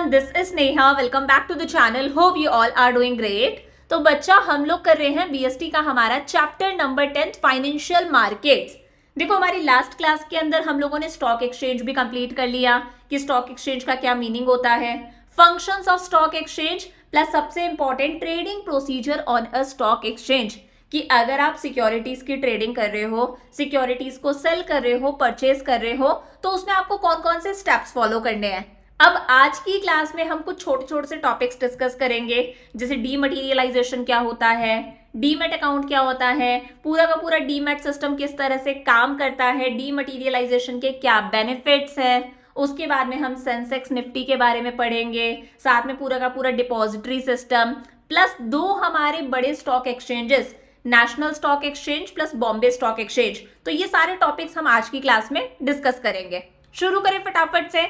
Everyone, this is Neha. Welcome back to the channel. Hope you all are doing great. तो बच्चा, हम लोग कर रहे हैं बीएसटी का हमारा चैप्टर नंबर 10 फाइनेंशियल मार्केट्स। देखो, हमारी लास्ट क्लास के अंदर हम लोगों ने स्टॉक एक्सचेंज भी कंप्लीट कर लिया कि स्टॉक एक्सचेंज का क्या मीनिंग होता है, functions of stock exchange, plus सबसे important trading procedure on a stock exchange कि अगर आप सिक्योरिटीज की ट्रेडिंग कर रहे हो, सिक्योरिटीज को सेल कर रहे हो, परचेज कर रहे हो, तो उसमें आपको कौन कौन से स्टेप्स फॉलो करने हैं। अब आज की क्लास में हम कुछ छोटे छोटे से टॉपिक्स डिस्कस करेंगे, जैसे डीमटेरियलाइजेशन क्या होता है, डीमैट अकाउंट क्या होता है, पूरा का पूरा डीमैट सिस्टम किस तरह से काम करता है, डीमटेरियलाइजेशन के क्या बेनिफिट्स हैं। उसके बाद में हम सेंसेक्स निफ्टी के बारे में पढ़ेंगे, साथ में पूरा का पूरा डिपॉजिटरी सिस्टम, प्लस दो हमारे बड़े stock exchanges, national stock exchange plus Bombay stock exchange. तो ये सारे टॉपिक्स हम आज की क्लास में डिस्कस करेंगे। शुरू करें फटाफट से।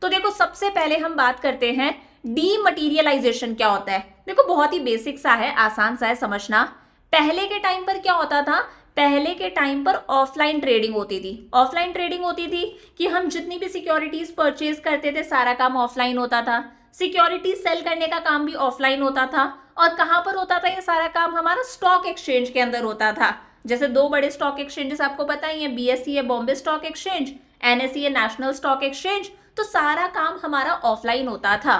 तो देखो, सबसे पहले हम बात करते हैं डीमटेरियलाइजेशन क्या होता है। देखो, बहुत ही बेसिक सा है, आसान सा है समझना। पहले के टाइम पर क्या होता था, पहले के टाइम पर ऑफलाइन ट्रेडिंग होती थी। ऑफलाइन ट्रेडिंग होती थी कि हम जितनी भी सिक्योरिटीज परचेज करते थे सारा काम ऑफलाइन होता था, सिक्योरिटीज सेल करने का काम भी ऑफलाइन होता था। और कहां पर होता था ये सारा काम, हमारा स्टॉक एक्सचेंज के अंदर होता था। जैसे दो बड़े स्टॉक एक्सचेंजेस आपको पता ही है, बीएसई है बॉम्बे स्टॉक एक्सचेंज, एनएसई है नेशनल स्टॉक एक्सचेंज। तो सारा काम हमारा ऑफलाइन होता था।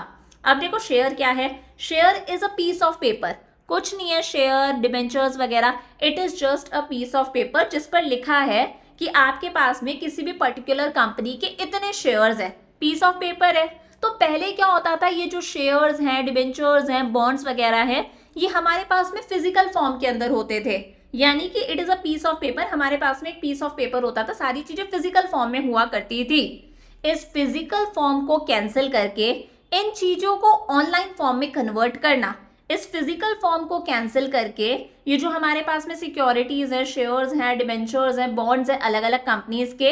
अब देखो, शेयर क्या है, share is a piece of paper. कुछ नहीं है शेयर, डिबेंचर्स वगैरह, it is just a piece of paper जिस पर लिखा है कि आपके पास में किसी भी पर्टिकुलर कंपनी के इतने शेयर्स है, पीस ऑफ पेपर है। तो पहले क्या होता था, ये जो शेयर्स हैं, डिबेंचर्स हैं, बॉन्ड्स वगैरह है, ये हमारे पास में फिजिकल फॉर्म के अंदर होते थे। यानी कि it is a piece of paper, हमारे पास में एक पीस ऑफ पेपर होता था, सारी चीजें फिजिकल फॉर्म में हुआ करती थी। इस फिजिकल फॉर्म को कैंसिल करके इन चीजों को ऑनलाइन फॉर्म में कन्वर्ट करना, इस फिजिकल फॉर्म को कैंसिल करके ये जो हमारे पास में सिक्योरिटीज है, शेयर्स हैं, डिबेंचर्स हैं, बॉन्ड्स हैं अलग अलग कंपनीज के,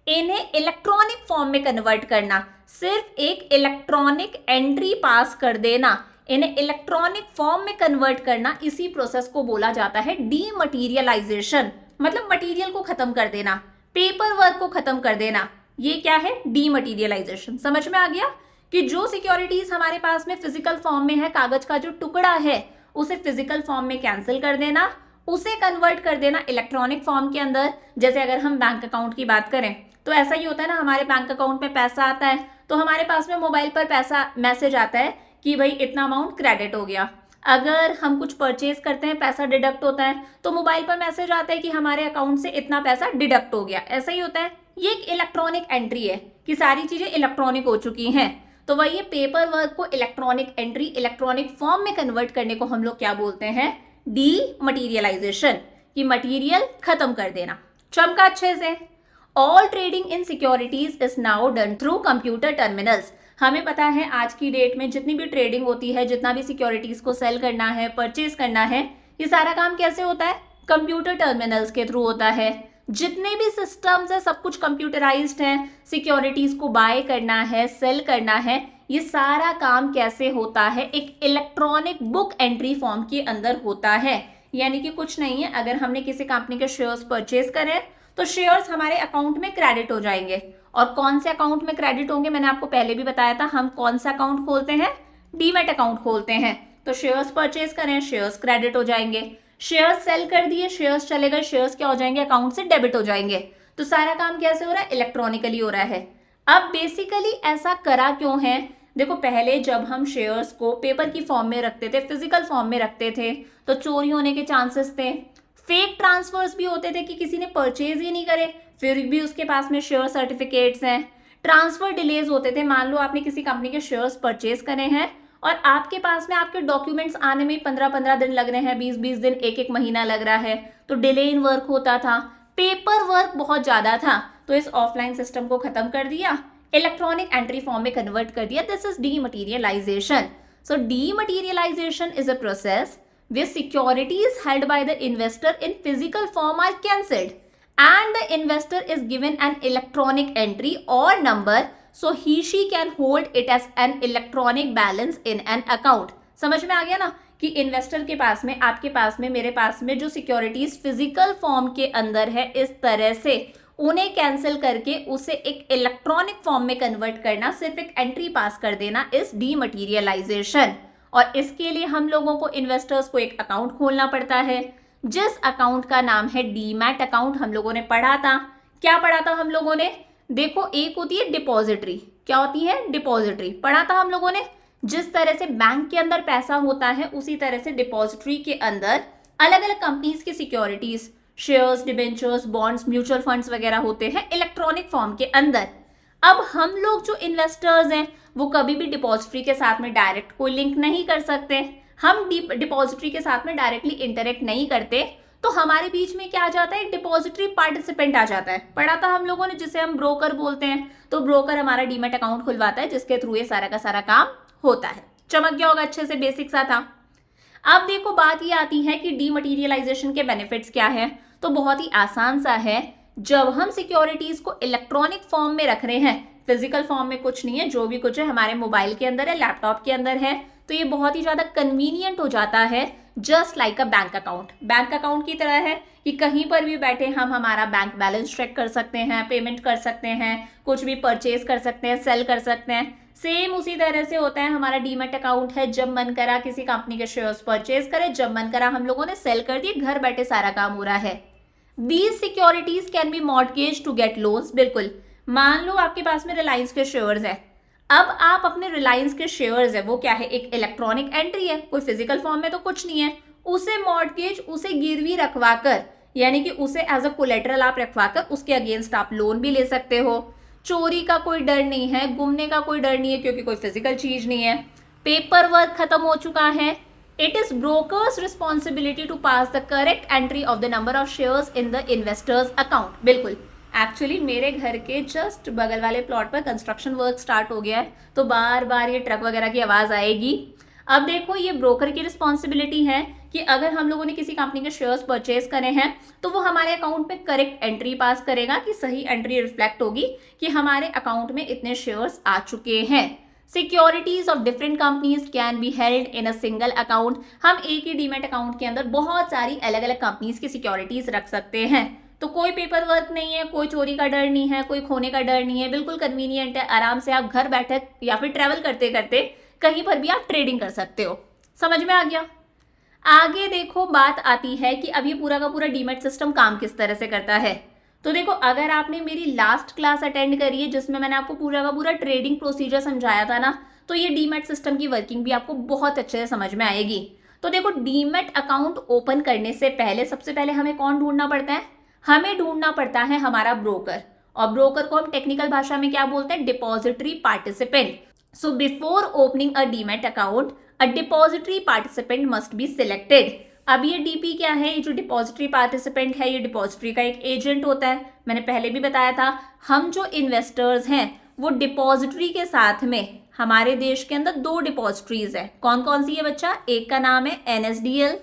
इन्हें इलेक्ट्रॉनिक फॉर्म में कन्वर्ट करना, सिर्फ एक इलेक्ट्रॉनिक एंट्री पास कर देना, इन्हें इलेक्ट्रॉनिक फॉर्म में कन्वर्ट करना, इसी प्रोसेस को बोला जाता है डीमटेरियलाइजेशन। मतलब मटेरियल को खत्म कर देना, पेपर वर्क को खत्म कर देना, ये क्या है, डीमटेरियलाइजेशन। समझ में आ गया कि जो सिक्योरिटीज हमारे पास में फिजिकल फॉर्म में है, कागज का जो टुकड़ा है, उसे फिजिकल फॉर्म में कैंसिल कर देना, उसे कन्वर्ट कर देना इलेक्ट्रॉनिक फॉर्म के अंदर। जैसे अगर हम बैंक अकाउंट की बात करें तो ऐसा ही होता है ना, हमारे बैंक अकाउंट में पैसा आता है तो हमारे पास में मोबाइल पर पैसा मैसेज आता है कि भाई इतना अमाउंट क्रेडिट हो गया। अगर हम कुछ परचेज करते हैं, पैसा डिडक्ट होता है, तो मोबाइल पर मैसेज आता है कि हमारे अकाउंट से इतना पैसा डिडक्ट हो गया। ऐसा ही होता है, ये एक इलेक्ट्रॉनिक एंट्री है कि सारी चीजें इलेक्ट्रॉनिक हो चुकी हैं। तो वही पेपर वर्क को इलेक्ट्रॉनिक एंट्री, इलेक्ट्रॉनिक फॉर्म में कन्वर्ट करने को हम लोग क्या बोलते हैं, डीमटेरियलाइजेशन, कि मटेरियल खत्म कर देना। चमका अच्छे से। All trading in securities is now done through computer terminals. हमें पता है आज की डेट में जितनी भी ट्रेडिंग होती है, जितना भी सिक्योरिटीज को सेल करना है, परचेज करना है, ये सारा काम कैसे होता है, कंप्यूटर टर्मिनल्स के थ्रू होता है। जितने भी सिस्टम्स है सब कुछ कंप्यूटराइज्ड है। सिक्योरिटीज को बाय करना है, सेल करना है, ये सारा काम कैसे होता है, एक इलेक्ट्रॉनिक बुक एंट्री फॉर्म के अंदर होता है। यानी कि कुछ नहीं है, अगर हमने किसी कंपनी के शेयर्स परचेज करे तो शेयर्स हमारे अकाउंट में क्रेडिट हो जाएंगे। और कौन से अकाउंट में क्रेडिट होंगे, मैंने आपको पहले भी बताया था, हम कौन सा अकाउंट खोलते हैं, डीमैट अकाउंट खोलते हैं। तो शेयर्स परचेज करें, शेयर्स क्रेडिट हो जाएंगे, शेयर्स सेल कर दिए, शेयर्स चले गए, शेयर्स क्या हो जाएंगे, अकाउंट से डेबिट हो जाएंगे। तो सारा काम कैसे हो रहा है, इलेक्ट्रॉनिकली हो रहा है। अब बेसिकली ऐसा करा क्यों है, देखो पहले जब हम शेयर्स को पेपर की फॉर्म में रखते थे, फिजिकल फॉर्म में रखते थे, तो चोरी होने के चांसेस थे, फेक ट्रांसफर्स भी होते थे कि किसी ने परचेज ही नहीं करे फिर भी उसके पास में शेयर सर्टिफिकेट्स हैं, ट्रांसफर डिलेज होते थे। मान लो आपने किसी कंपनी के शेयर्स परचेज करे हैं और आपके पास में आपके डॉक्यूमेंट्स आने में 15-15 दिन लग रहे हैं, 20-20 दिन, एक महीना लग रहा है, तो डिले इन वर्क होता था, पेपर वर्क बहुत ज्यादा था। तो इस ऑफलाइन सिस्टम को खत्म कर दिया, इलेक्ट्रॉनिक एंट्री फॉर्म में कन्वर्ट कर दिया। This is dematerialisation. So dematerialisation is a process where securities held by the investor in physical form are cancelled and the investor is given an electronic entry or number so he she can hold it as an electronic balance in an account। समझ में आ गया ना कि investor के पास में, आपके पास में, मेरे पास में जो सिक्योरिटीज फिजिकल फॉर्म के अंदर है, इस तरह से उन्हें कैंसिल करके उसे एक इलेक्ट्रॉनिक फॉर्म में कन्वर्ट करना, सिर्फ एक एंट्री पास कर देना इज डीमटीरियलाइजेशन। और इसके लिए हम लोगों को इन्वेस्टर्स को एक अकाउंट खोलना पड़ता है, जिस अकाउंट का नाम है डीमैट अकाउंट। हम लोगों ने पढ़ा था, क्या पढ़ा था हम लोगों ने? देखो, एक होती है डिपॉजिटरी। क्या होती है? डिपॉजिटरी। पढ़ा था हम लोगों ने। जिस तरह से बैंक के अंदर पैसा होता है, उसी तरह से डिपॉजिटरी के अंदर अलग अलग कंपनीज की securities, shares, debentures, bonds, mutual funds वगैरह होते हैं इलेक्ट्रॉनिक फॉर्म के अंदर। अब हम लोग जो इन्वेस्टर्स हैं वो कभी भी डिपॉजिटरी के साथ में डायरेक्ट कोई लिंक नहीं कर सकते। हम डिपॉजिटरी के साथ में डायरेक्टली इंटरेक्ट नहीं करते, तो हमारे बीच में क्या आ जाता है? एक डिपॉजिटरी पार्टिसिपेंट आ जाता है। पढ़ा था हम लोगों ने, जिसे हम ब्रोकर बोलते हैं। तो ब्रोकर हमारा डीमैट अकाउंट खुलवाता है, जिसके थ्रू ये सारा का सारा काम होता है। चमक गया होगा अच्छे से, बेसिक सा था। अब देखो, बात ये आती है कि डीमटीरियलाइजेशन के बेनिफिट्स क्या है। तो बहुत ही आसान सा है। जब हम सिक्योरिटीज को इलेक्ट्रॉनिक फॉर्म में रख रहे हैं, फिजिकल फॉर्म में कुछ नहीं है, जो भी कुछ है हमारे मोबाइल के अंदर है, लैपटॉप के अंदर है, तो ये बहुत ही ज्यादा कन्वीनियंट हो जाता है, just like a bank account. Bank account की तरह है कि कहीं पर भी बैठे हम हमारा बैंक बैलेंस चेक कर सकते हैं, पेमेंट कर सकते हैं, कुछ भी परचेज कर सकते हैं, सेल कर सकते हैं। सेम उसी तरह से होता है हमारा डीमैट अकाउंट है। जब मन करा किसी कंपनी के शेयर्स परचेज करे, जब मन करा हम लोगों ने सेल कर दिए, घर बैठे सारा काम हो रहा है। These securities can be mortgage to get loans. बिल्कुल, मान लो आपके पास में रिलायंस के शेयर्स है। अब आप अपने रिलायंस के शेयर्स है, वो क्या है? एक इलेक्ट्रॉनिक एंट्री है, कोई फिजिकल फॉर्म में तो कुछ नहीं है। उसे मॉर्टगेज, उसे गिरवी रखवाकर, यानी कि उसे एज अ कोलेटरल आप रखवाकर उसके अगेंस्ट आप लोन भी ले सकते हो। चोरी का कोई डर नहीं है, गुमने का कोई डर नहीं है, क्योंकि कोई फिजिकल चीज नहीं है। पेपर वर्क खत्म हो चुका है। It is brokers responsibility to pass the correct entry of the number of shares in the investors account. बिल्कुल, एक्चुअली मेरे घर के जस्ट बगल वाले प्लॉट पर कंस्ट्रक्शन वर्क स्टार्ट हो गया है, तो बार बार ये ट्रक वगैरह की आवाज आएगी। अब देखो, ये ब्रोकर की रिस्पॉन्सिबिलिटी है कि अगर हम लोगों ने किसी कंपनी के शेयर्स परचेज करे हैं, तो वो हमारे अकाउंट में करेक्ट एंट्री पास करेगा, कि सही एंट्री रिफ्लेक्ट होगी कि हमारे अकाउंट में इतने शेयर्स आ चुके हैं। Securities of different companies can be held in a single account. हम एक ही डीमैट अकाउंट के अंदर बहुत सारी अलग अलग कंपनीज की सिक्योरिटीज रख सकते हैं। तो कोई पेपर वर्क नहीं है, कोई चोरी का डर नहीं है, कोई खोने का डर नहीं है, बिल्कुल कन्वीनियंट है। आराम से आप घर बैठे या फिर ट्रेवल करते करते कहीं पर भी आप ट्रेडिंग कर सकते हो। समझ में आ गया? आगे देखो, बात आती है कि अब ये पूरा का पूरा डीमैट सिस्टम काम किस तरह से करता है। तो देखो, अगर आपने मेरी लास्ट क्लास अटेंड करी है, जिसमें मैंने आपको पूरा का पूरा ट्रेडिंग प्रोसीजर समझाया था ना, तो ये डीमैट सिस्टम की वर्किंग भी आपको बहुत अच्छे से समझ में आएगी। तो देखो, डीमैट अकाउंट ओपन करने से पहले सबसे पहले हमें कौन ढूंढना पड़ता है? हमें ढूंढना पड़ता है हमारा ब्रोकर। और ब्रोकर को हम टेक्निकल भाषा में क्या बोलते हैं? Depository participant. So before opening a demat account, a depository participant must be selected. अब ये डीपी क्या है? ये जो डिपॉजिटरी पार्टिसिपेंट है, ये डिपॉजिटरी का एक एजेंट होता है। मैंने पहले भी बताया था, हम जो इन्वेस्टर्स हैं वो डिपॉजिटरी के साथ में, हमारे देश के अंदर 2 डिपॉजिटरीज है। कौन कौन सी है बच्चा? एक का नाम है NSDL,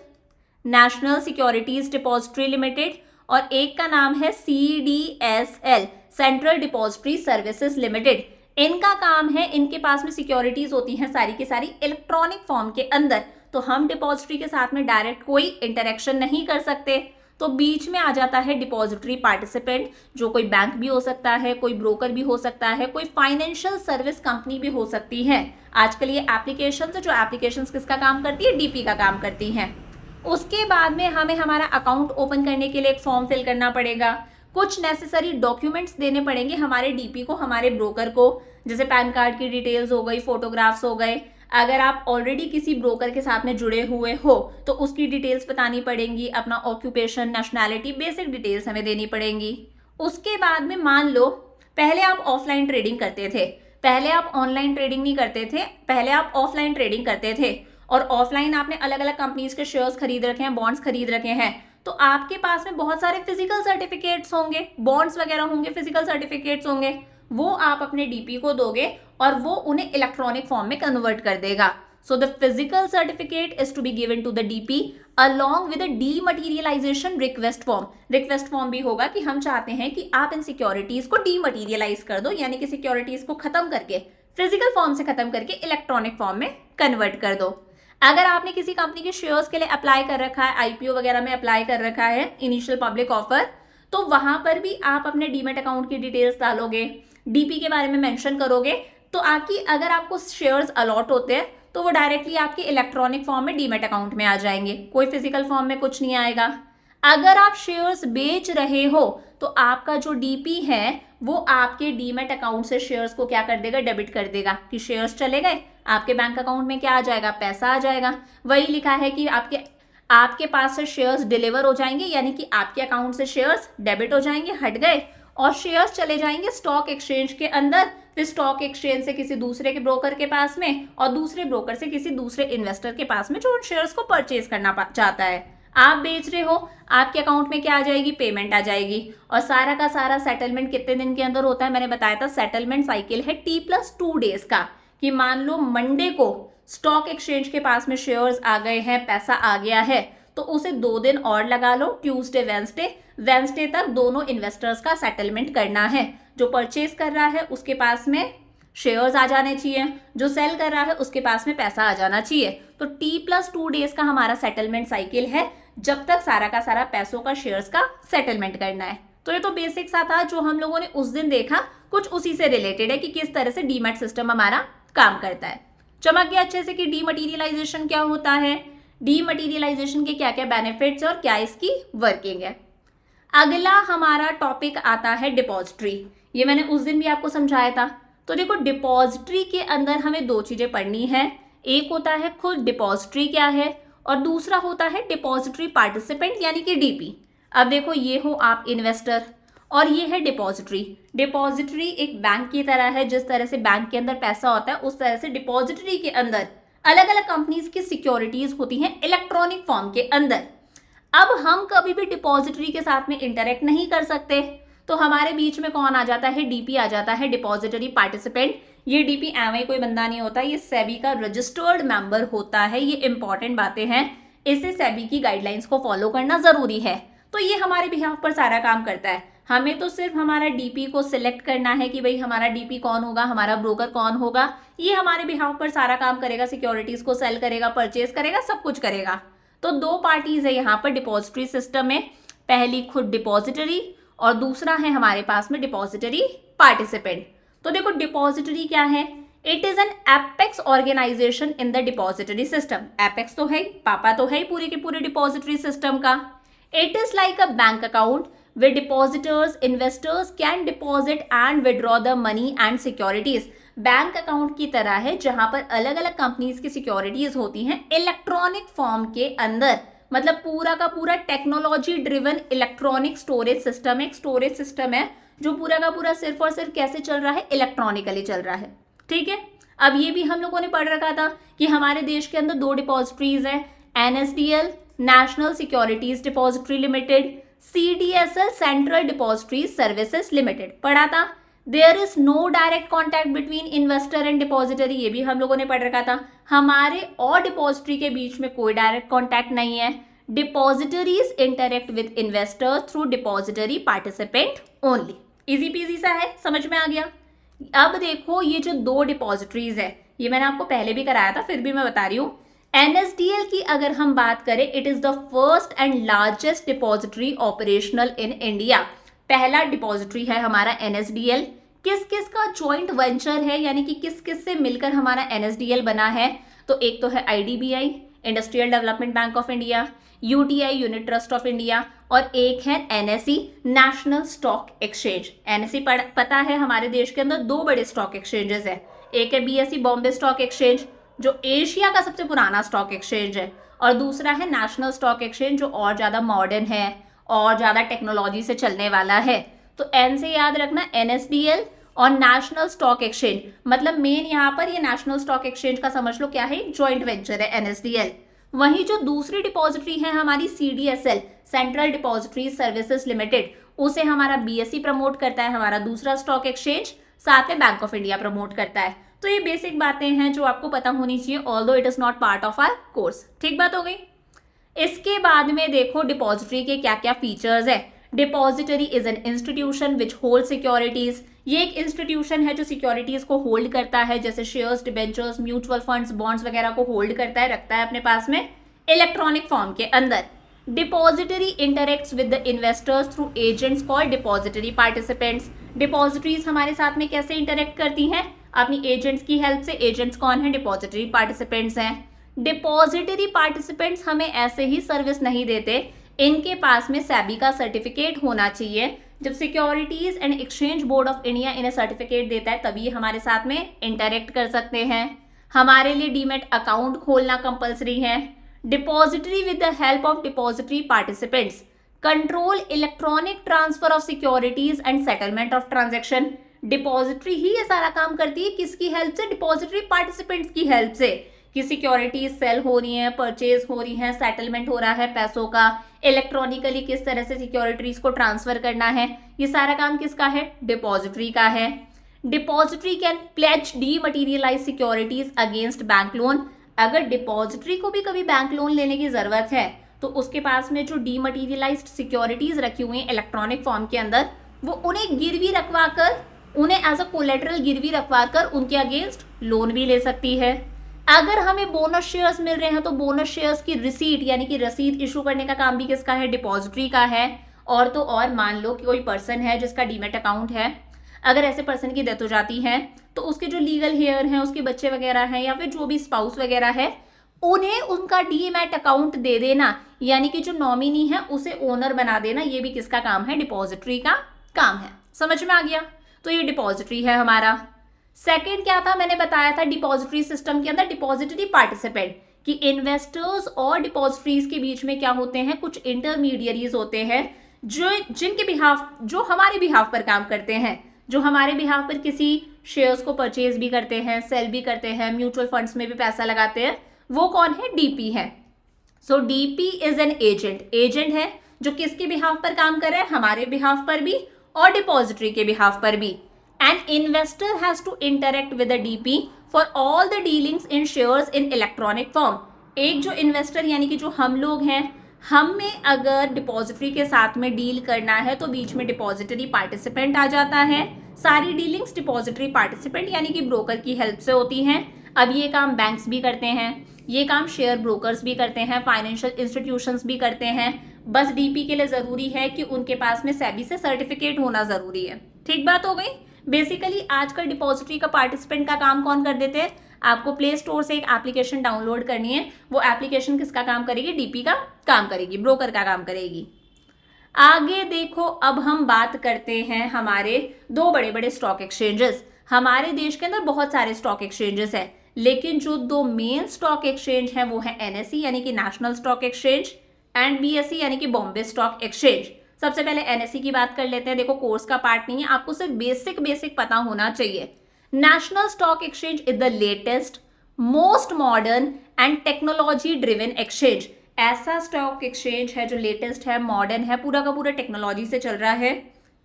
National Securities Depository limited, और एक का नाम है CDSL, Central Depository Services limited. इनका काम है, इनके पास में सिक्योरिटीज होती हैं सारी की सारी इलेक्ट्रॉनिक फॉर्म के अंदर। तो हम डिपॉजिटरी के साथ में डायरेक्ट कोई इंटरेक्शन नहीं कर सकते। तो बीच में आ जाता है डिपॉजिटरी पार्टिसिपेंट, जो कोई बैंक भी हो सकता है, कोई ब्रोकर भी हो सकता है, कोई फाइनेंशियल सर्विस कंपनी भी हो सकती है। आजकल ये एप्लीकेशन जो एप्लीकेशन किसका काम करती है? डीपी का काम करती हैं। उसके बाद में हमें हमारा अकाउंट ओपन करने के लिए एक फॉर्म फिल करना पड़ेगा। कुछ नेसेसरी डॉक्यूमेंट्स देने पड़ेंगे हमारे डीपी को, हमारे ब्रोकर को, जैसे पैन कार्ड की डिटेल्स हो गई, फोटोग्राफ्स हो गए। अगर आप ऑलरेडी किसी ब्रोकर के साथ में जुड़े हुए हो तो उसकी डिटेल्स बतानी पड़ेंगी, अपना ऑक्यूपेशन, नेशनैलिटी, बेसिक डिटेल्स हमें देनी पड़ेंगी। उसके बाद में मान लो पहले आप ऑफलाइन ट्रेडिंग करते थे, पहले आप ऑनलाइन ट्रेडिंग नहीं करते थे, पहले आप ऑफलाइन ट्रेडिंग करते थे, और ऑफलाइन आपने अलग अलग कंपनीज के शेयर्स खरीद रखे हैं, बॉन्ड्स खरीद रखे हैं, तो आपके पास में बहुत सारे फिजिकल सर्टिफिकेट्स होंगे, बॉन्ड्स वगैरह होंगे, फिजिकल सर्टिफिकेट्स होंगे, वो आप अपने डीपी को दोगे और वो उन्हें इलेक्ट्रॉनिक फॉर्म में कन्वर्ट कर देगा। So the physical certificate is to be given to the DP along with a dematerialisation request form. Request form भी होगा कि हम चाहते हैं कि आप इन सिक्योरिटीज को डीमटीरियलाइज कर दो, यानी कि सिक्योरिटीज को खत्म करके, फिजिकल फॉर्म से खत्म करके इलेक्ट्रॉनिक फॉर्म में कन्वर्ट कर दो। अगर आपने किसी कंपनी के शेयर्स के लिए अप्लाई कर रखा है, आईपीओ वगैरह में अप्लाई कर रखा है, इनिशियल पब्लिक ऑफर, तो वहां पर भी आप अपने डीमेट अकाउंट की डिटेल्स डालोगे, डीपी के बारे में मेंशन करोगे, तो आपकी अगर आपको शेयर्स अलॉट होते हैं तो वो डायरेक्टली आपके इलेक्ट्रॉनिक फॉर्म में डीमेट अकाउंट में आ जाएंगे, कोई फिजिकल फॉर्म में कुछ नहीं आएगा। अगर आप शेयर्स बेच रहे हो तो आपका जो डीपी है वो आपके डीमेट अकाउंट से शेयर्स को क्या कर देगा, डेबिट कर देगा, कि शेयर्स चले गए, आपके बैंक अकाउंट में क्या आ जाएगा, पैसा आ जाएगा। वही लिखा है कि आपके पास से शेयर्स डिलीवर हो जाएंगे, यानी कि आपके अकाउंट से शेयर्स डेबिट हो जाएंगे, हट गए, और शेयर्स चले जाएंगे स्टॉक एक्सचेंज के अंदर, फिर स्टॉक एक्सचेंज से किसी दूसरे के ब्रोकर के पास में, और दूसरे ब्रोकर से किसी दूसरे इन्वेस्टर के पास में जो उन शेयर्स को परचेज करना चाहता है। आप बेच रहे हो, आपके अकाउंट में क्या आ जाएगी, पेमेंट आ जाएगी। और सारा का सारा सेटलमेंट कितने दिन के अंदर होता है, मैंने बताया था सेटलमेंट साइकिल है T+2 डेज का, कि मान लो मंडे को स्टॉक एक्सचेंज के पास में शेयर्स आ गए हैं, पैसा आ गया है, तो उसे 2 दिन और लगा लो, ट्यूसडे वेंसडे तक दोनों इन्वेस्टर्स का सेटलमेंट करना है। जो परचेज कर रहा है उसके पास में शेयर्स आ जाने चाहिए, जो सेल कर रहा है उसके पास में पैसा आ जाना चाहिए। तो T+2 डेज का हमारा सेटलमेंट साइकिल है, जब तक सारा का सारा पैसों का शेयर्स का सेटलमेंट करना है। तो ये तो बेसिक सा था जो हम लोगों ने उस दिन देखा, कुछ उसी से रिलेटेड है कि किस तरह से डीमैट सिस्टम हमारा काम करता है। चमक गया अच्छे से कि डीमटीरियलाइजेशन क्या होता है, डीमटीरियलाइजेशन के क्या क्या बेनिफिट्स और क्या इसकी वर्किंग है। अगला हमारा टॉपिक आता है डिपॉजिटरी। ये मैंने उस दिन भी आपको समझाया था। तो देखो डिपॉजिटरी के अंदर हमें 2 चीजें पढ़नी है, एक होता है खुद डिपॉजिटरी क्या है, और दूसरा होता है डिपॉजिटरी पार्टिसिपेंट यानी कि डीपी। अब देखो ये हो आप इन्वेस्टर और ये है डिपॉजिटरी। डिपॉजिटरी एक बैंक की तरह है, जिस तरह से बैंक के अंदर पैसा होता है उस तरह से डिपॉजिटरी के अंदर अलग अलग कंपनीज की सिक्योरिटीज होती हैं इलेक्ट्रॉनिक फॉर्म के अंदर। अब हम कभी भी डिपॉजिटरी के साथ में इंटरेक्ट नहीं कर सकते, तो हमारे बीच में कौन आ जाता है, डीपी आ जाता है, डिपॉजिटरी पार्टिसिपेंट। ये डीपी एवं कोई बंदा नहीं होता, ये सेबी का रजिस्टर्ड मेंबर होता है। ये इंपॉर्टेंट बातें हैं, इसे सेबी की गाइडलाइंस को फॉलो करना जरूरी है। तो ये हमारे बिहाफ पर सारा काम करता है। हमें तो सिर्फ हमारा डीपी को सिलेक्ट करना है कि भाई हमारा डीपी कौन होगा, हमारा ब्रोकर कौन होगा, ये हमारे बिहाफ पर सारा काम करेगा, सिक्योरिटीज को सेल करेगा, परचेज करेगा, सब कुछ करेगा। तो 2 पार्टीज है यहाँ पर डिपॉजिटरी सिस्टम में, पहली खुद डिपॉजिटरी और दूसरा है हमारे पास में डिपॉजिटरी पार्टिसिपेंट। तो देखो डिपॉजिटरी क्या है, it is an apex organisation in the depository system. Apex तो है, पापा तो है पूरे के पूरे डिपॉजिटरी सिस्टम का। It is like a bank account where depositors, investors can deposit and withdraw the money and securities। Bank account की तरह है जहां पर अलग अलग कंपनीज की सिक्योरिटीज होती हैं इलेक्ट्रॉनिक फॉर्म के अंदर। मतलब पूरा का पूरा technology driven electronic storage system, एक स्टोरेज सिस्टम है जो पूरा का पूरा सिर्फ और सिर्फ कैसे चल रहा है, इलेक्ट्रॉनिकली चल रहा है। ठीक है, अब ये भी हम लोगों ने पढ़ रखा था कि हमारे देश के अंदर 2 डिपॉजिटरीज हैं, NSDL National Securities Depository Limited, CDSL Central Depository Services Limited पढ़ा था। There is no direct contact between investor and depository, ये भी हम लोगों ने पढ़ रखा था। हमारे और डिपॉजिटरी के बीच में कोई डायरेक्ट कॉन्टैक्ट नहीं है। Depositories interact with investor through depository participant only. Easy PG सा है, समझ में आ गया। अब देखो ये जो 2 डिपॉजिटरीज है, ये मैंने आपको पहले भी कराया था, फिर भी मैं बता रही हूँ। NSDL की अगर हम बात करें, it is the first and largest depository operational in India. पहला डिपॉजिटरी है हमारा NSDL। किस किस का जॉइंट वेंचर है, यानी कि किस किस से मिलकर हमारा NSDL बना है, तो एक तो है IDBI industrial development bank of India, UTI unit trust of India, और एक है NSE national stock exchange. NSE पता है हमारे देश के अंदर 2 बड़े स्टॉक एक्सचेंजेस है, एक है BSE बॉम्बे स्टॉक एक्सचेंज जो एशिया का सबसे पुराना स्टॉक एक्सचेंज है, और दूसरा है नेशनल स्टॉक एक्सचेंज जो और ज़्यादा मॉडर्न है और ज़्यादा टेक्नोलॉजी से चलने वाला है। तो N से याद रखना NSDL और नेशनल स्टॉक एक्सचेंज, मतलब मेन यहाँ पर ये नेशनल स्टॉक एक्सचेंज का समझ लो क्या है, जॉइंट वेंचर है NSDL। वहीं जो दूसरी डिपॉजिटरी है हमारी CDSL Central Depository Services limited, उसे हमारा BSE प्रमोट करता है, हमारा दूसरा स्टॉक एक्सचेंज, साथ में बैंक ऑफ इंडिया प्रमोट करता है। तो ये बेसिक बातें हैं जो आपको पता होनी चाहिए, although it is not part of our course. ठीक बात हो गई। इसके बाद में देखो डिपॉजिटरी के क्या क्या फीचर्स है। Depository is an institution which hold securities. ये एक इंस्टीट्यूशन है जो सिक्योरिटीज को होल्ड करता है, जैसे shares, debentures, mutual funds, bonds वगैरह को होल्ड करता है, रखता है अपने पास में इलेक्ट्रॉनिक फॉर्म के अंदर। Depository interacts with the investors through agents called depository participants. Depositories हमारे साथ में कैसे इंटरेक्ट करती हैं? अपनी एजेंट्स की हेल्प से। एजेंट्स कौन है? डिपॉजिटरी पार्टिसिपेंट्स हैं। डिपॉजिटरी पार्टिसिपेंट्स हमें ऐसे ही सर्विस नहीं देते, इनके पास में सेबी का सर्टिफिकेट होना चाहिए। जब securities and exchange board of India इन्हें सर्टिफिकेट देता है तभी हमारे साथ में इंटरेक्ट कर सकते हैं। हमारे लिए डीमैट अकाउंट खोलना कंपलसरी है। Depository with the help of depository participants control electronic transfer of securities and settlement of transaction. Depository ही ये सारा काम करती है, किसकी हेल्प से? डिपॉजिटरी पार्टिसिपेंट्स की हेल्प से, कि सिक्योरिटीज सेल हो रही हैं, परचेज हो रही हैं, सेटलमेंट हो रहा है पैसों का, इलेक्ट्रॉनिकली किस तरह से सिक्योरिटीज को ट्रांसफर करना है, ये सारा काम किसका है? डिपॉजिटरी का है। Depository can pledge dematerialise securities against bank loan. अगर डिपॉजिटरी को भी कभी बैंक लोन लेने की जरूरत है तो उसके पास में जो डीमटेरियलाइज्ड सिक्योरिटीज रखी हुई हैं इलेक्ट्रॉनिक फॉर्म के अंदर, वो उन्हें गिरवी रखवा कर, उन्हें एज अ कोलेटरल गिरवी रखवा कर उनके अगेंस्ट लोन भी ले सकती है। अगर हमें बोनस शेयर्स मिल रहे हैं तो बोनस शेयर्स की रिसीट यानी कि रसीद इशू करने का काम भी किसका है? डिपॉजिटरी का है। और तो और मान लो कि कोई पर्सन है जिसका डीमैट अकाउंट है, अगर ऐसे पर्सन की डेथ हो जाती है तो उसके जो लीगल हेयर हैं, उसके बच्चे वगैरह हैं या फिर जो भी स्पाउस वगैरह है, उन्हें उनका डीमैट अकाउंट दे देना, यानी कि जो नॉमिनी है उसे ओनर बना देना, ये भी किसका काम है? डिपॉजिटरी का काम है। समझ में आ गया? तो ये डिपॉजिटरी है हमारा। सेकेंड क्या था? मैंने बताया था डिपॉजिटरी सिस्टम के अंदर डिपॉजिटरी पार्टिसिपेंट कि इन्वेस्टर्स और डिपॉजिटरीज के बीच में क्या होते हैं? कुछ इंटरमीडियरीज होते हैं जिनके बिहाफ, जो हमारे बिहाफ पर काम करते हैं, जो हमारे बिहाफ पर किसी शेयर्स को परचेज भी करते हैं, सेल भी करते हैं, म्यूचुअल फंड्स में भी पैसा लगाते हैं। वो कौन है? डीपी है। So DP is an agent. Agent है जो किसके बिहाफ पर काम कर रहा है? हमारे बिहाफ पर भी और डिपॉजिटरी के बिहाफ पर भी। An investor has to interact with the DP for all the dealings in shares in electronic form। एक जो इन्वेस्टर यानी कि जो हम लोग हैं, हमें अगर डिपॉजिटरी के साथ में डील करना है तो बीच में डिपॉजिटरी पार्टिसिपेंट आ जाता है। सारी डीलिंग्स डिपॉजिटरी पार्टिसिपेंट यानी कि ब्रोकर की हेल्प से होती हैं। अब ये काम बैंक्स भी करते हैं, ये काम शेयर ब्रोकर्स भी करते हैं, फाइनेंशियल इंस्टीट्यूशंस भी करते हैं। बस डीपी के लिए ज़रूरी है कि उनके पास में सेबी से सर्टिफिकेट होना ज़रूरी है। ठीक बात हो गई? बेसिकली आजकल डिपॉजिटरी का पार्टिसिपेंट का काम कौन कर देते हैं? आपको प्ले स्टोर से एक एप्लीकेशन डाउनलोड करनी है, वो एप्लीकेशन किसका काम करेगी? डीपी का काम करेगी, ब्रोकर का काम करेगी। आगे देखो, अब हम बात करते हैं हमारे दो बड़े बड़े स्टॉक एक्सचेंजेस। हमारे देश के अंदर बहुत सारे स्टॉक एक्सचेंजेस हैं, लेकिन जो दो मेन स्टॉक एक्सचेंज हैं वो है एनएसई यानी कि national stock exchange and BSE यानी कि बॉम्बे स्टॉक एक्सचेंज। सबसे पहले एनएसई की बात कर लेते हैं। देखो, कोर्स का पार्ट नहीं है, आपको सिर्फ बेसिक पता होना चाहिए। National stock exchange is the latest, most modern and technology driven exchange. ऐसा स्टॉक एक्सचेंज है जो लेटेस्ट है, मॉडर्न है, पूरा का पूरा टेक्नोलॉजी से चल रहा है।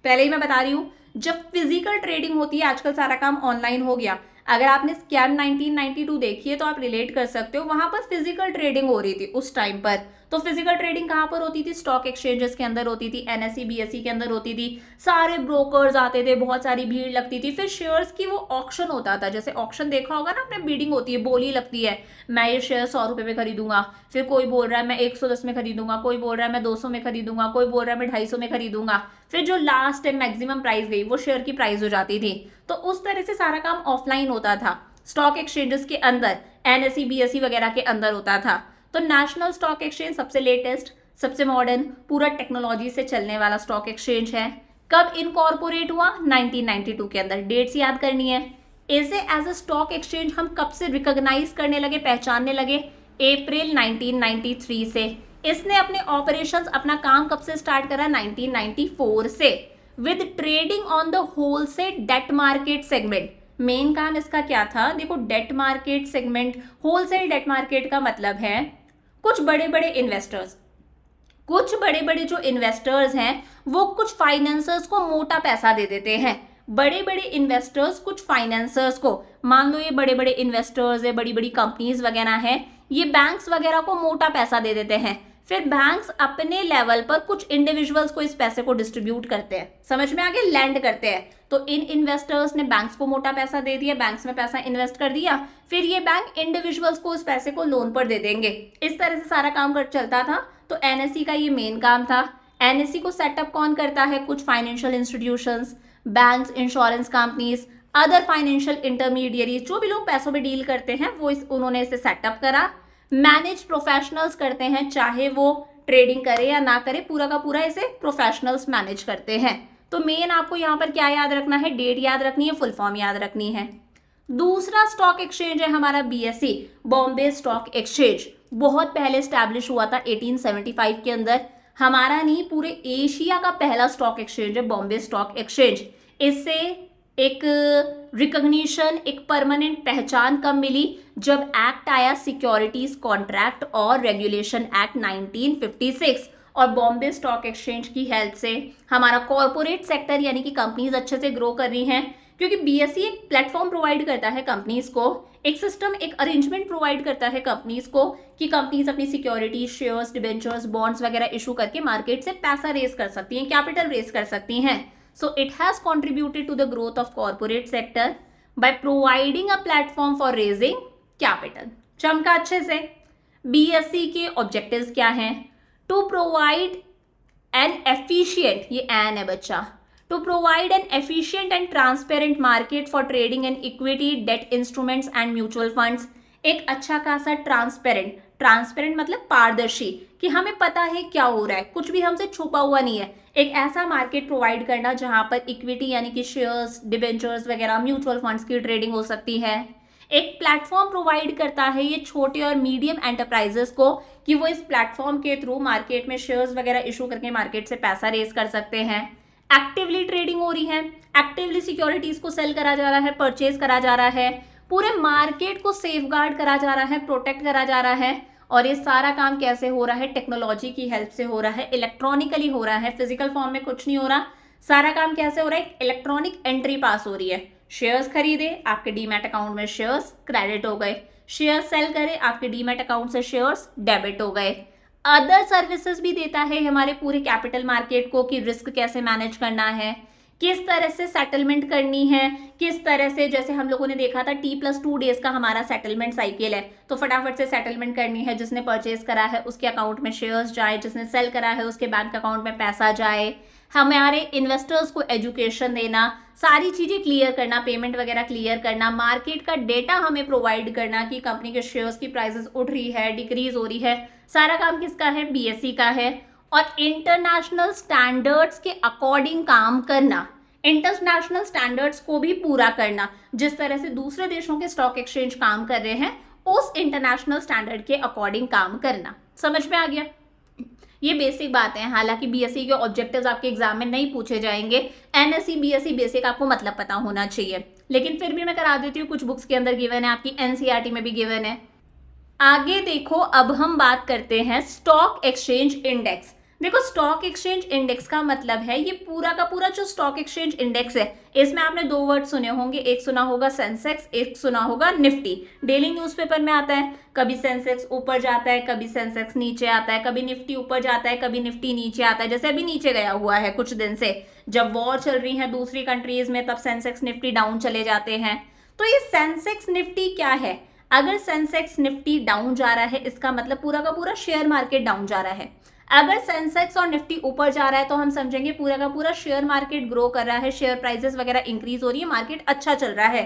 पहले ही मैं बता रही हूँ, जब फिजिकल ट्रेडिंग होती है, आजकल सारा काम ऑनलाइन हो गया। अगर आपने स्कैम 1992 देखी है तो आप रिलेट कर सकते हो, वहां पर फिजिकल ट्रेडिंग हो रही थी उस टाइम पर। तो फिजिकल ट्रेडिंग कहाँ पर होती थी? स्टॉक एक्सचेंजेस के अंदर होती थी, एनएसई बीएसई के अंदर होती थी। सारे ब्रोकर्स आते थे, बहुत सारी भीड़ लगती थी, फिर शेयर्स की वो ऑक्शन होता था। जैसे ऑक्शन देखा होगा ना आपने, बीडिंग होती है, बोली लगती है, मैं ये शेयर 100 रुपये में खरीदूंगा, फिर कोई बोल रहा है मैं 110 में खरीदूंगा, कोई बोल रहा है मैं 200 में खरीदूंगा, कोई बोल रहा है मैं 250 में खरीदूंगा, फिर जो लास्ट टाइम मैक्सिमम प्राइस गई वो शेयर की प्राइस हो जाती थी। तो उस तरह से सारा काम ऑफलाइन होता था, स्टॉक एक्सचेंजेस के अंदर, एनएसई बीएसई वगैरह के अंदर होता था। तो नेशनल स्टॉक एक्सचेंज सबसे लेटेस्ट, सबसे मॉडर्न, पूरा टेक्नोलॉजी से चलने वाला स्टॉक एक्सचेंज है। कब इनकॉर्पोरेट हुआ? 1992 के अंदर। डेट्स याद करनी है। इसे एज अ स्टॉक एक्सचेंज हम कब से रिकॉग्नाइज करने लगे, पहचानने लगे? अप्रैल 1993 से। इसने अपने ऑपरेशंस, अपना काम कब से स्टार्ट करा? 1994 से, with trading on the wholesale debt market segment. Main काम इसका क्या था? देखो, debt market segment, wholesale debt market का मतलब है कुछ बड़े बड़े जो इन्वेस्टर्स हैं वो कुछ फाइनेंसर्स को मोटा पैसा दे देते हैं। बड़े बड़े इन्वेस्टर्स कुछ फाइनेंसर्स को, मान लो ये बड़े बड़े इन्वेस्टर्स है, बड़ी बड़ी कंपनीज वगैरह हैं, ये बैंक्स वगैरह को मोटा पैसा दे देते हैं। फिर बैंक्स अपने लेवल पर कुछ इंडिविजुअल्स को इस पैसे को डिस्ट्रीब्यूट करते हैं। समझ में आगे? लैंड करते हैं। तो इन इन्वेस्टर्स ने बैंक्स को मोटा पैसा दे दिया, बैंक्स में पैसा इन्वेस्ट कर दिया, फिर ये बैंक इंडिविजुअल्स को उस पैसे को लोन पर दे देंगे। इस तरह से सारा काम चलता था तो एनएसई का ये मेन काम था। एनएसई को सेटअप कौन करता है? कुछ financial institutions, banks, insurance companies, other financial intermediaries, जो भी लोग पैसों में डील करते हैं वो उन्होंने इसे सेटअप करा। मैनेज प्रोफेशनल्स करते हैं, चाहे वो ट्रेडिंग करे या ना करे, पूरा का पूरा इसे प्रोफेशनल्स मैनेज करते हैं। तो मेन आपको यहाँ पर क्या याद रखना है? डेट याद रखनी है, फुल फॉर्म याद रखनी है। दूसरा स्टॉक एक्सचेंज है हमारा बीएसई, बॉम्बे स्टॉक एक्सचेंज। बहुत पहले स्टैब्लिश हुआ था 1875 के अंदर। हमारा नहीं, पूरे एशिया का पहला स्टॉक एक्सचेंज है बॉम्बे स्टॉक एक्सचेंज। इससे एक रिकॉग्निशन, एक परमानेंट पहचान कब मिली? जब एक्ट आया सिक्योरिटीज कॉन्ट्रैक्ट और रेगुलेशन एक्ट 1956, और बॉम्बे स्टॉक एक्सचेंज की हेल्प से हमारा कॉर्पोरेट सेक्टर यानी कि कंपनीज अच्छे से ग्रो कर रही हैं, क्योंकि बीएसई एक प्लेटफॉर्म प्रोवाइड करता है कंपनीज को, एक सिस्टम, एक अरेंजमेंट प्रोवाइड करता है कंपनीज को कि कंपनीज अपनी सिक्योरिटीज, शेयर्स, डिबेंचर्स, बॉन्ड्स वगैरह इशू करके मार्केट से पैसा रेज कर सकती हैं, कैपिटल रेज कर सकती हैं। So it has contributed to the growth of corporate sector by providing a platform for raising capital. चमका अच्छे से। बीएसई के ऑब्जेक्टिव्स क्या हैं? टू प्रोवाइड एन एफिशिएंट, ये एन है बच्चा, to provide an efficient and transparent market for trading in equity, debt instruments and mutual funds। एक अच्छा खासा ट्रांसपेरेंट मतलब पारदर्शी, कि हमें पता है क्या हो रहा है, कुछ भी हमसे छुपा हुआ नहीं है। एक ऐसा मार्केट प्रोवाइड करना जहां पर इक्विटी यानी कि शेयर्स, डिबेंचर्स वगैरह, म्यूचुअल फंड्स की ट्रेडिंग हो सकती है। एक प्लेटफॉर्म प्रोवाइड करता है ये छोटे और मीडियम एंटरप्राइजेस को, कि वो इस प्लेटफॉर्म के थ्रू मार्केट में शेयर्स वगैरह इशू करके मार्केट से पैसा रेज कर सकते हैं। एक्टिवली ट्रेडिंग हो रही है, एक्टिवली सिक्योरिटीज को सेल करा जा रहा है, परचेज करा जा रहा है, पूरे मार्केट को सेफगार्ड करा जा रहा है, प्रोटेक्ट करा जा रहा है। और ये सारा काम कैसे हो रहा है? टेक्नोलॉजी की हेल्प से हो रहा है, इलेक्ट्रॉनिकली हो रहा है, फिजिकल फॉर्म में कुछ नहीं हो रहा। सारा काम कैसे हो रहा है? इलेक्ट्रॉनिक एंट्री पास हो रही है। शेयर्स खरीदे, आपके डीमैट अकाउंट में शेयर्स क्रेडिट हो गए, शेयर सेल करे, आपके डीमैट अकाउंट से शेयर्स डेबिट हो गए। अदर सर्विसेज भी देता है हमारे पूरे कैपिटल मार्केट को, कि रिस्क कैसे मैनेज करना है, किस तरह से सेटलमेंट करनी है, किस तरह से, जैसे हम लोगों ने देखा था T+2 डेज का हमारा सेटलमेंट साइकिल है, तो फटाफट से सेटलमेंट करनी है। जिसने परचेज करा है उसके अकाउंट में शेयर्स जाए, जिसने सेल करा है उसके बैंक अकाउंट में पैसा जाए, हमारे इन्वेस्टर्स को एजुकेशन देना, सारी चीज़ें क्लियर करना, पेमेंट वगैरह क्लियर करना, मार्केट का डेटा हमें प्रोवाइड करना कि कंपनी के शेयर्स की प्राइसेस उठ रही है, डिक्रीज हो रही है, सारा काम किसका है? बीएसई का है। और इंटरनेशनल स्टैंडर्ड्स के अकॉर्डिंग काम करना, इंटरनेशनल स्टैंडर्ड्स को भी पूरा करना, जिस तरह से दूसरे देशों के स्टॉक एक्सचेंज काम कर रहे हैं उस इंटरनेशनल स्टैंडर्ड के अकॉर्डिंग काम करना। समझ में आ गया? ये बेसिक बातें हैं। हालांकि बीएसई के ऑब्जेक्टिव्स आपके एग्जाम में नहीं पूछे जाएंगे, एनएसई बीएसई बेसिक आपको मतलब पता होना चाहिए, लेकिन फिर भी मैं करा देती हूँ, कुछ बुक्स के अंदर गिवन है, आपकी एनसीईआरटी में भी गिवन है। आगे देखो, अब हम बात करते हैं स्टॉक एक्सचेंज इंडेक्स। देखो, स्टॉक एक्सचेंज इंडेक्स का मतलब है ये पूरा का पूरा जो स्टॉक एक्सचेंज इंडेक्स है, इसमें आपने दो वर्ड सुने होंगे, एक सुना होगा सेंसेक्स, एक सुना होगा निफ्टी। डेली न्यूज़पेपर में आता है, कभी सेंसेक्स ऊपर जाता है, कभी सेंसेक्स नीचे आता है, कभी निफ्टी ऊपर जाता है, कभी निफ्टी नीचे आता है। जैसे अभी नीचे गया हुआ है कुछ दिन से, जब वॉर चल रही है दूसरी कंट्रीज में, तब सेंसेक्स निफ्टी डाउन चले जाते हैं। तो ये सेंसेक्स निफ्टी क्या है? अगर सेंसेक्स निफ्टी डाउन जा रहा है, इसका मतलब पूरा का पूरा शेयर मार्केट डाउन जा रहा है। अगर सेंसेक्स और निफ्टी ऊपर जा रहा है तो हम समझेंगे पूरा का पूरा शेयर मार्केट ग्रो कर रहा है, शेयर प्राइसेस वगैरह इंक्रीज हो रही है, मार्केट अच्छा चल रहा है।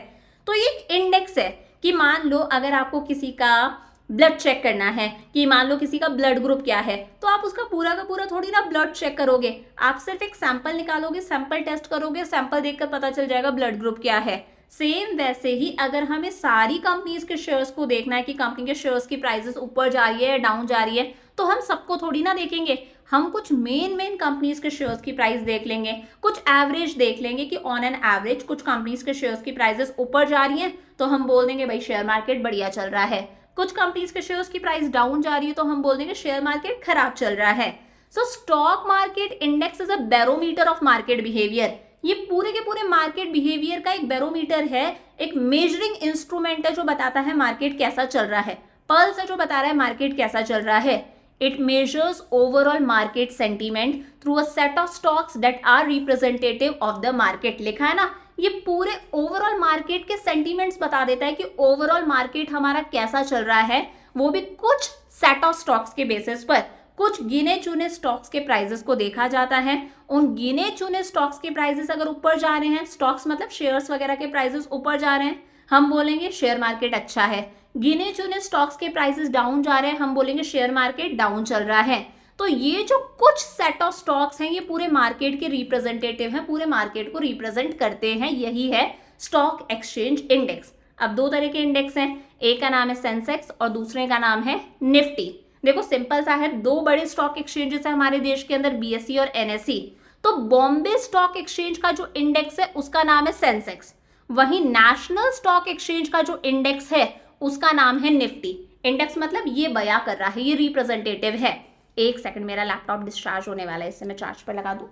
तो ये एक इंडेक्स है कि मान लो अगर आपको किसी का ब्लड चेक करना है, कि मान लो किसी का ब्लड ग्रुप क्या है, तो आप उसका पूरा का पूरा थोड़ी ना ब्लड चेक करोगे, आप सिर्फ एक सैंपल निकालोगे, सैंपल टेस्ट करोगे, सैंपल देखकर पता चल जाएगा ब्लड ग्रुप क्या है। सेम वैसे ही अगर हमें सारी कंपनीज के शेयर्स को देखना है कि कंपनी के शेयर्स की प्राइसेस ऊपर जा रही है या डाउन जा रही है, तो हम सबको थोड़ी ना देखेंगे, हम कुछ मेन कंपनीज के शेयर्स की प्राइस देख लेंगे, कुछ एवरेज देख लेंगे कि ऑन एन एवरेज कुछ कंपनीज के शेयर्स की प्राइसेस ऊपर जा रही हैं तो हम बोल देंगे भाई शेयर मार्केट बढ़िया चल रहा है। कुछ कंपनीज के शेयर्स की प्राइस डाउन जा रही है तो हम बोल देंगे शेयर मार्केट खराब चल रहा है। सो stock market index is a barometer of market behaviour. ये पूरे के पूरे मार्केट बिहेवियर का एक बैरोमीटर है, एक मेजरिंग इंस्ट्रूमेंट है जो बताता है मार्केट कैसा चल रहा है, पल्स है जो बता रहा है मार्केट कैसा चल रहा है। It measures overall market sentiment through a set of stocks that are representative of the market. लिखा है ना, ये पूरे ओवरऑल मार्केट के सेंटीमेंट्स बता देता है कि ओवरऑल मार्केट हमारा कैसा चल रहा है, वो भी कुछ सेट ऑफ स्टॉक्स के बेसिस पर, कुछ गिने चुने स्टॉक्स के प्राइसेस को देखा जाता है। उन गिने चुने स्टॉक्स के प्राइसेस अगर ऊपर जा रहे हैं, स्टॉक्स मतलब शेयर्स वगैरह के प्राइसेस ऊपर जा रहे हैं, हम बोलेंगे शेयर मार्केट अच्छा है। गिने चुने स्टॉक्स के प्राइसेस डाउन जा रहे हैं, हम बोलेंगे शेयर मार्केट डाउन चल रहा है। तो ये जो कुछ सेट ऑफ स्टॉक्स हैं, ये पूरे मार्केट के रिप्रेजेंटेटिव हैं, पूरे मार्केट को रिप्रेजेंट करते हैं। यही है स्टॉक एक्सचेंज इंडेक्स। अब दो तरह के इंडेक्स हैं, एक का नाम है सेंसेक्स और दूसरे का नाम है निफ्टी। देखो सिंपल सा है, दो बड़े स्टॉक एक्सचेंजेस है हमारे देश के अंदर, बीएसई और एनएसई। तो बॉम्बे स्टॉक एक्सचेंज का जो इंडेक्स है उसका नाम है सेंसेक्स, वहीं नेशनल स्टॉक एक्सचेंज का जो इंडेक्स है उसका नाम है निफ्टी। इंडेक्स मतलब ये बयां कर रहा है, ये रिप्रेजेंटेटिव है। एक सेकंड, मेरा लैपटॉप डिस्चार्ज होने वाला है, इससे मैं चार्ज पर लगा दूं।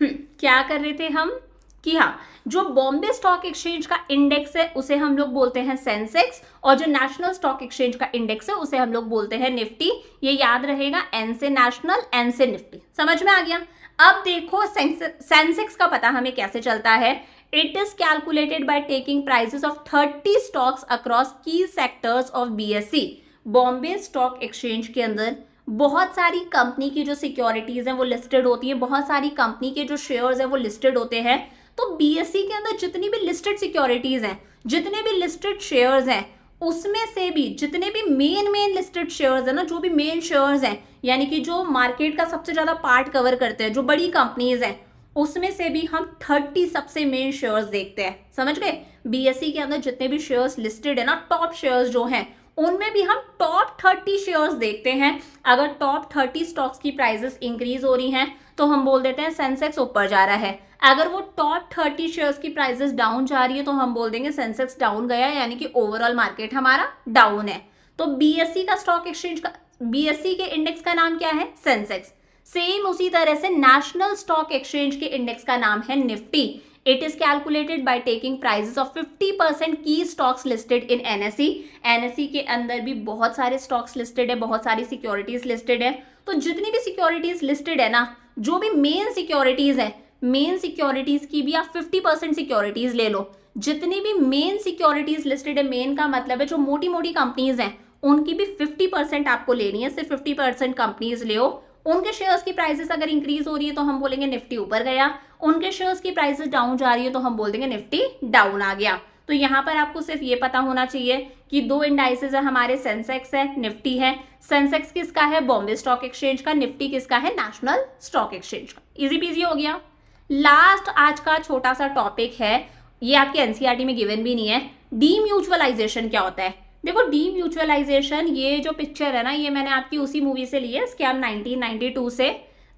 क्या कर रहे थे हम कि हाँ, जो बॉम्बे स्टॉक एक्सचेंज का इंडेक्स है उसे हम लोग बोलते हैं सेंसेक्स, और जो नेशनल स्टॉक एक्सचेंज का इंडेक्स है उसे हम लोग बोलते हैं निफ्टी। ये याद रहेगा, एन से नेशनल, एन से निफ्टी। समझ में आ गया? अब देखो सेंसेक्स का पता हमें कैसे चलता है। It is calculated by taking prices of 30 stocks across key sectors of BSE. Bombay stock exchange के अंदर बहुत सारी कंपनी की जो सिक्योरिटीज हैं वो लिस्टेड होती है, बहुत सारी कंपनी के जो शेयर्स हैं वो लिस्टेड होते हैं। तो बीएसई के अंदर जितनी भी लिस्टेड सिक्योरिटीज हैं, जितने भी लिस्टेड शेयर्स हैं, उसमें से भी जितने भी मेन लिस्टेड शेयर्स हैं ना, जो भी मेन शेयर्स हैं, यानी कि जो मार्केट का सबसे ज्यादा पार्ट कवर करते हैं, जो बड़ी कंपनीज हैं, उसमें से भी हम 30 सबसे मेन शेयर्स देखते हैं। समझ गए? बीएसई के अंदर जितने भी शेयर्स लिस्टेड है ना, टॉप शेयर्स जो हैं, उनमें भी हम टॉप 30 शेयर्स देखते हैं। अगर टॉप 30 स्टॉक्स की प्राइसेस इंक्रीज हो रही हैं तो हम बोल देते हैं सेंसेक्स ऊपर जा रहा है। अगर वो टॉप 30 शेयर्स की प्राइसेस डाउन जा रही है तो हम बोल देंगे सेंसेक्स डाउन गया, यानी कि ओवरऑल मार्केट हमारा डाउन है। तो बीएसई का स्टॉक एक्सचेंज का, बीएसई के इंडेक्स का नाम क्या है? सेंसेक्स। सेम उसी तरह से नेशनल स्टॉक एक्सचेंज के इंडेक्स का नाम है Nifty. It is calculated by taking prices of 50% की stocks listed in NSE. NSE के अंदर भी बहुत सारे स्टॉक्स लिस्टेड है, बहुत सारी सिक्योरिटीज लिस्टेड है। तो जितनी भी सिक्योरिटीज लिस्टेड है ना, जो भी मेन सिक्योरिटीज है, मेन सिक्योरिटीज की भी आप 50% सिक्योरिटीज ले लो। जितनी भी मेन सिक्योरिटीज लिस्टेड है, मेन का मतलब है जो मोटी मोटी कंपनीज हैं, उनकी भी 50% आपको लेनी है। सिर्फ 50% कंपनीज ले, उनके शेयर्स की प्राइसेस अगर इंक्रीज हो रही है तो हम बोलेंगे निफ्टी ऊपर गया, उनके शेयर्स की प्राइसेस डाउन जा रही है तो हम बोल देंगे निफ्टी डाउन आ गया। तो यहाँ पर आपको सिर्फ ये पता होना चाहिए कि दो इंडाइसेस है हमारे, सेंसेक्स है, निफ्टी है। सेंसेक्स किसका है? बॉम्बे स्टॉक एक्सचेंज का। निफ्टी किसका है? नेशनल स्टॉक एक्सचेंज का। इजी पीजी हो गया। लास्ट आज का छोटा सा टॉपिक है, ये आपके एनसीईआरटी में गिवन भी नहीं है। डीम्यूचुअलाइजेशन क्या होता है? देखो डीम्यूचुअलाइजेशन, ये जो पिक्चर है ना, ये मैंने आपकी उसी मूवी से ली है, स्कैम 1992 से।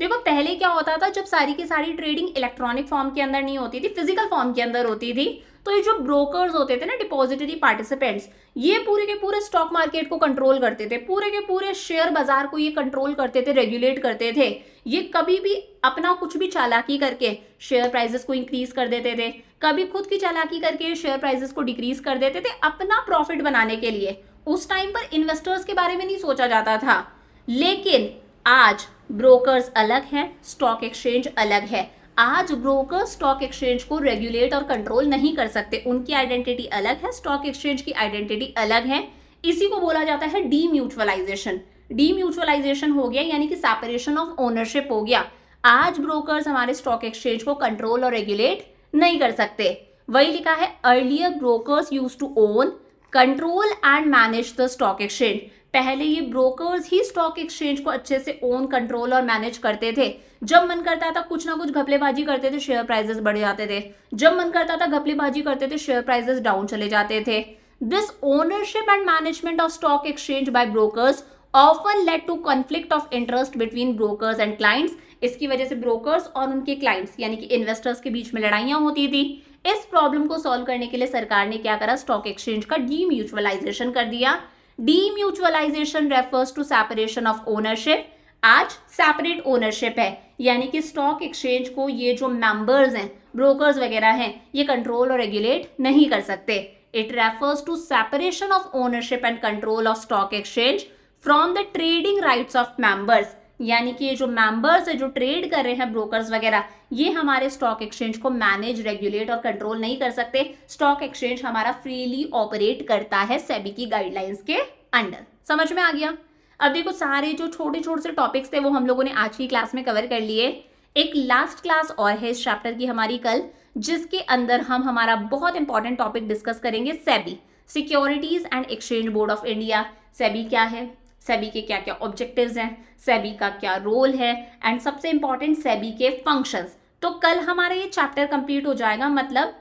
देखो पहले क्या होता था, जब सारी की सारी ट्रेडिंग इलेक्ट्रॉनिक फॉर्म के अंदर नहीं होती थी, फिजिकल फॉर्म के अंदर होती थी, तो ये जो ब्रोकर्स होते थे ना, डिपॉजिटरी पार्टिसिपेंट्स, ये पूरे के पूरे स्टॉक मार्केट को कंट्रोल करते थे, पूरे के पूरे शेयर बाजार को ये कंट्रोल करते थे, रेगुलेट करते थे। ये कभी भी अपना कुछ भी चालाकी करके शेयर प्राइसेस को इंक्रीज कर देते थे, कभी खुद की चालाकी करके शेयर प्राइसेस को डिक्रीज कर देते थे अपना प्रॉफिट बनाने के लिए। उस टाइम पर इन्वेस्टर्स के बारे में नहीं सोचा जाता था। लेकिन आज ब्रोकर्स अलग हैं, स्टॉक एक्सचेंज अलग है। आज ब्रोकर स्टॉक एक्सचेंज को रेगुलेट और कंट्रोल नहीं कर सकते, उनकी आइडेंटिटी अलग है, स्टॉक एक्सचेंज की आइडेंटिटी अलग है। इसी को बोला जाता है डीम्यूचुअलाइजेशन। डीम्यूचुअलाइजेशन हो गया यानी कि सेपरेशन ऑफ ओनरशिप हो गया। आज ब्रोकर्स हमारे स्टॉक एक्सचेंज को कंट्रोल और रेगुलेट नहीं कर सकते। वही लिखा है, earlier brokers used to own, control and manage the stock exchange. पहले ये ब्रोकर्स ही स्टॉक एक्सचेंज को अच्छे से ओन, कंट्रोल और मैनेज करते थे। जब मन करता था कुछ ना कुछ घपलेबाजी करते थे, शेयर प्राइसेस बढ़ जाते थे। जब मन करता था घपलेबाजी करते थे, शेयर प्राइसेस डाउन चले जाते थे। This ownership and management of stock exchange by brokers often led to conflict of interest between brokers and clients. इसकी वजह से ब्रोकर्स और उनके क्लाइंट्स यानी कि इन्वेस्टर्स के बीच में लड़ाइयां होती थी। इस प्रॉब्लम को सॉल्व करने के लिए सरकार ने क्या करा, स्टॉक एक्सचेंज का डीम्यूचुअलाइजेशन कर दिया। Demutualisation refers to separation of ownership. आज सेपरेट ओनरशिप है, यानी कि स्टॉक एक्सचेंज को ये जो मेंबर्स हैं, ब्रोकर्स वगैरह हैं, ये कंट्रोल और रेगुलेट नहीं कर सकते। It refers to separation of ownership and control of stock exchange from the trading rights of members. यानी कि ये जो मेंबर्स है, जो ट्रेड कर रहे हैं ब्रोकर्स वगैरह, ये हमारे स्टॉक एक्सचेंज को मैनेज, रेगुलेट और कंट्रोल नहीं कर सकते। स्टॉक एक्सचेंज हमारा फ्रीली ऑपरेट करता है सेबी की गाइडलाइंस के अंडर। समझ में आ गया? अब देखो सारे जो छोटे छोटे से टॉपिक्स थे वो हम लोगों ने आज की क्लास में कवर कर लिए। एक लास्ट क्लास और है इस चैप्टर की हमारी कल, जिसके अंदर हम हमारा बहुत इंपॉर्टेंट टॉपिक डिस्कस करेंगे, SEBI, securities and exchange board of India. SEBI क्या है, सेबी के क्या क्या ऑब्जेक्टिव्स हैं, सेबी का क्या रोल है, एंड सबसे इंपॉर्टेंट सेबी के फंक्शंस। तो कल हमारा ये चैप्टर कंप्लीट हो जाएगा, मतलब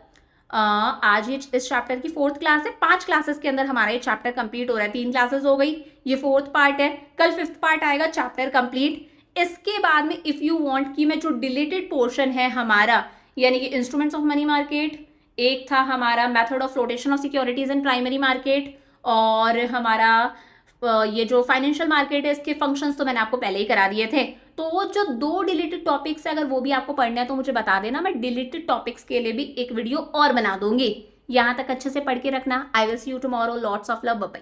आज ये इस चैप्टर की 4th क्लास है। 5 क्लासेस के अंदर हमारा ये चैप्टर कंप्लीट हो रहा है। 3 क्लासेस हो गई, ये 4th पार्ट है, कल 5th पार्ट आएगा, चैप्टर कंप्लीट। इसके बाद में इफ यू वांट कि मैं जो डिलीटेड पोर्शन है हमारा, यानी कि इंस्ट्रूमेंट्स ऑफ मनी मार्केट, एक था हमारा method of flotation of securities in primary market, और हमारा ये जो फाइनेंशियल मार्केट है इसके फंक्शंस तो मैंने आपको पहले ही करा दिए थे। तो वो जो 2 डिलीटेड टॉपिक्स है, अगर वो भी आपको पढ़ना है तो मुझे बता देना, मैं डिलीटेड टॉपिक्स के लिए भी एक वीडियो और बना दूंगी। यहाँ तक अच्छे से पढ़ के रखना। I will see you tomorrow, lots of love, bye bye.